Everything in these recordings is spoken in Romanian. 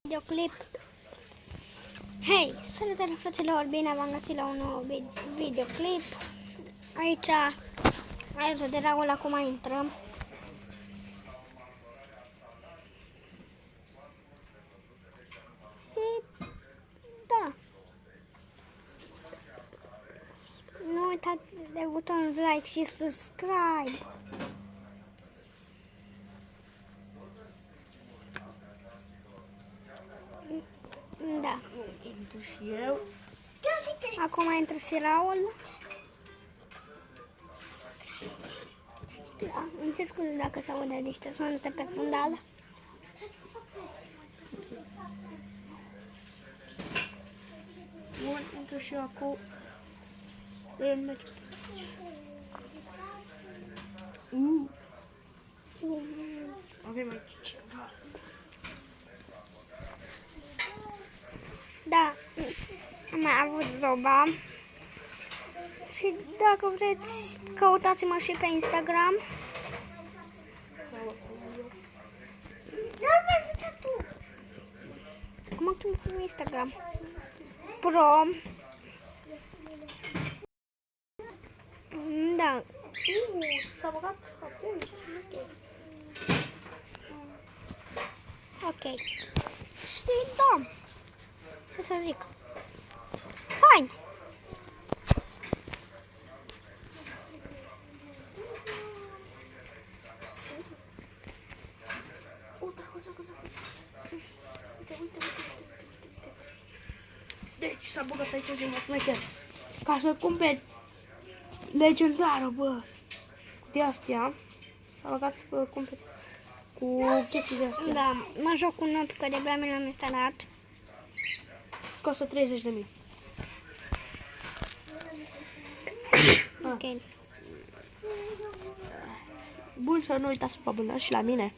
Videoclip. Hei, salutare fraților, bine v-am găsit la un nou videoclip. Aici, alături de Raul, acum intrăm. Și, da. Nu uitați de butonul like și subscribe. Da. Intru și eu. Acum intră și Raul. Da, îmi cer scuze dacă se aude niște sunete pe fundal. Bun, intru și eu acum. Avem aici ceva. Da, am mai avut zoba. Și dacă vreți, căutați-mă și pe Instagram. Cum acum pe Instagram? Pro. Da. S-a băgat atunci. Ok. Și da. Ce să zic? Fain. Deci s-a băgat aici de masmecher. Ca să cumperi legendară, bă. De astea. S-a băgat să cumperi cu chestii de astea. Da, mă joc cu not că de-abia mi l-am instalat. Costă 30.000. Ok. Bun, să nu uitați să vă abonați și la mine.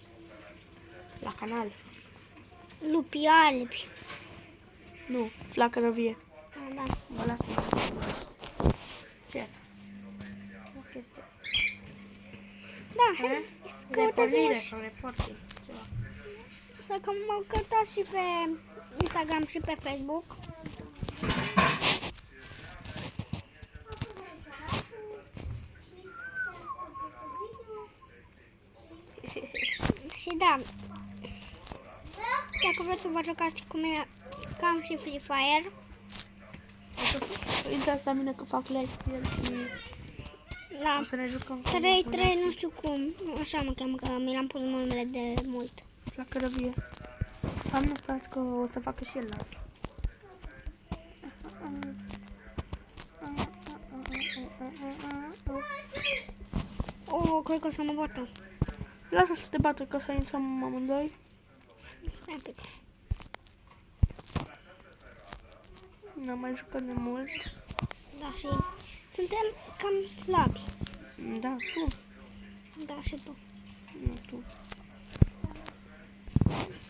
La canal. Lupi albi. Nu, flacără vie. Da. Mă lasă-mă. Ce? O chestie. Da, hai să căutați-mă Repornire și... sau reporting. Ceva. Dacă mă căutați și pe Instagram și pe Facebook. Și da, dacă vreți să vă jucați cu mine, cam și Free Fire. Intrați la mine că fac live cu el și La o să ne jucăm. 3-3, nu știu cum, așa mă cheamă, că mi l-am pus numele de mult. Flacără vie. Am notat că o să facă și el live. Oh, cred că o să mă bată. Lasă să te bată că să intrăm amândoi. Stai un pic. N-am mai jucat de mult. Da, și suntem cam slabi. Da, tu. Da, și tu. Nu, tu.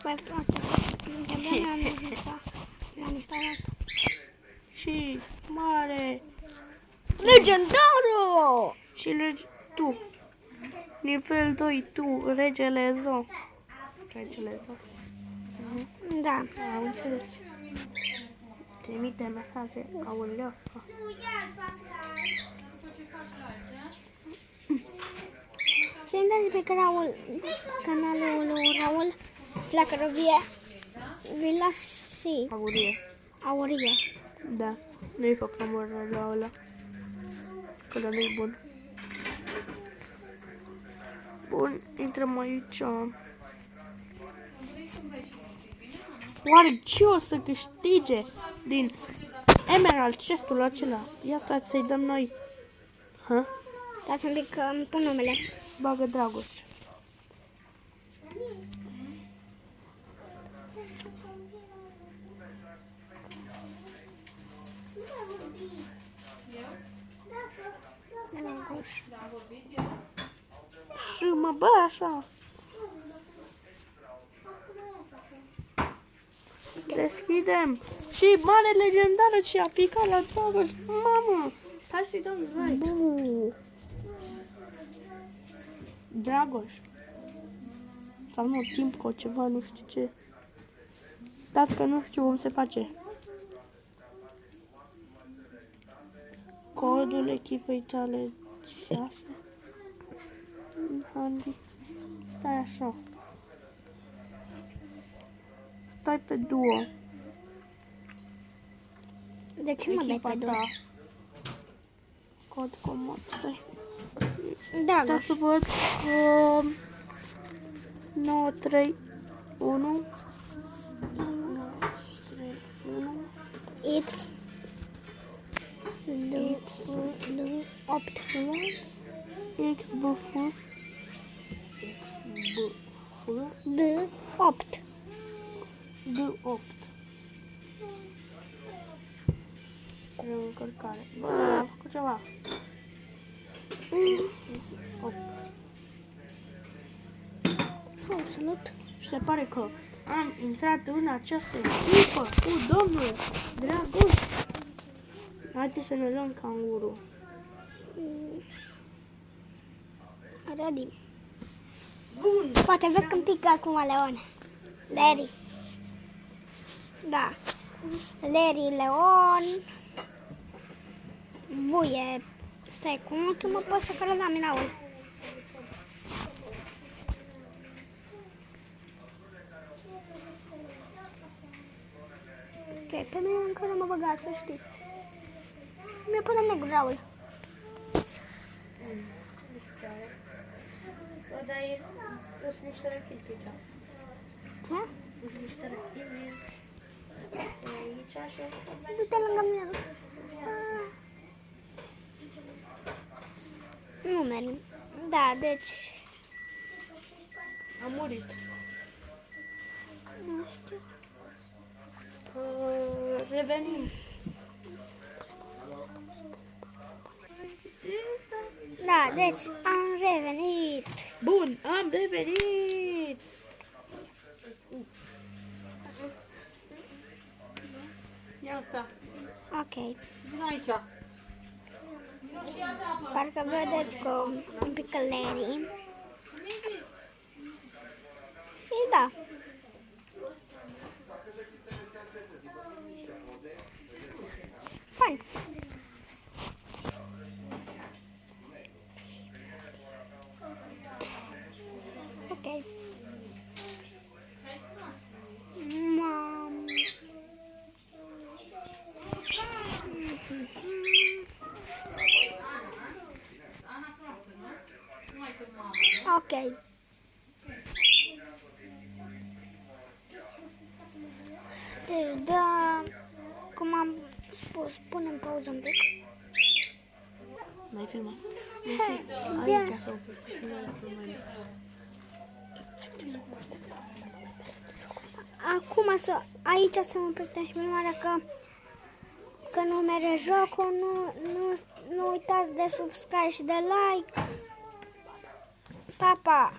Păi, frate, de-abia l-am instalat. Și mare. Legendarul! Și tu. Nivel 2, tu, regele Zo. Regele Zo. Da. Am înțeles. Trimite mesaje, aoleu. Să intrați pe canalul lui Raul, Flacără vie, vi las și Aurie. Aurie. Da. Nu-i fac numărul la ăla. Că ăla nu-i bun. Bun, intrăm aici. Oare ce o să câștige din Emerald chestul acela? Ia stați să-i dăm noi. Ha? Stați un pic că îmi pun numele. Bagă Dragoș. Dragoș. Și mă bă așa. Deschidem. Și mare legendară ce a picat la Dragoș. Mamă. Hai să-i dăm like. Dragoș. Sau nu, timp cu ceva, nu știu ce. Da. Uitați că nu știu cum se face. Codul echipei tale 6. Handy. Stai așa. Stai pe duo. De ce mă dai Echipa pe două? ta. Cod comod. Stai. Da, Da, să văd. 9, 3, 1. 9, 3, 1. It's 8. X, B, F. X, B, F. D 8. D, 8. Trebuie încărcare. Bă, am făcut ceva. 8. Oh, salut. Și se pare că am intrat în această echipă cu domnul Dragoș. Haideți să ne luăm canguru. Ready. Bun. Poate vezi că-mi pică acum Leon. Larry. Da. Larry, Leon. Buie. Stai, cum o chemă pe ăsta fără laminaul? Ok, pe mine încă nu mă băga, să știi. Mi-a până negru, Raul. Bă, dar sunt niște rechini pe aici. Ce? Sunt niște rechini aici și Du-te lângă mine. Ah. Nu merg. Da, deci... am murit. Nu știu. Revenim. Da, deci am revenit. Bun, am revenit. Ia asta. Ok. Vino aici. Parcă vedeți că un pic Larry. Și da. Fun. Ok. Mam. Ok. Deci, da, cum am spus, punem pauză un pic. N-ai filmat? Mersi. Da. Aici să opri. Acum să, aici să mă oprește filmarea că nu merge jocul, nu uitați de subscribe și de like. Pa, pa!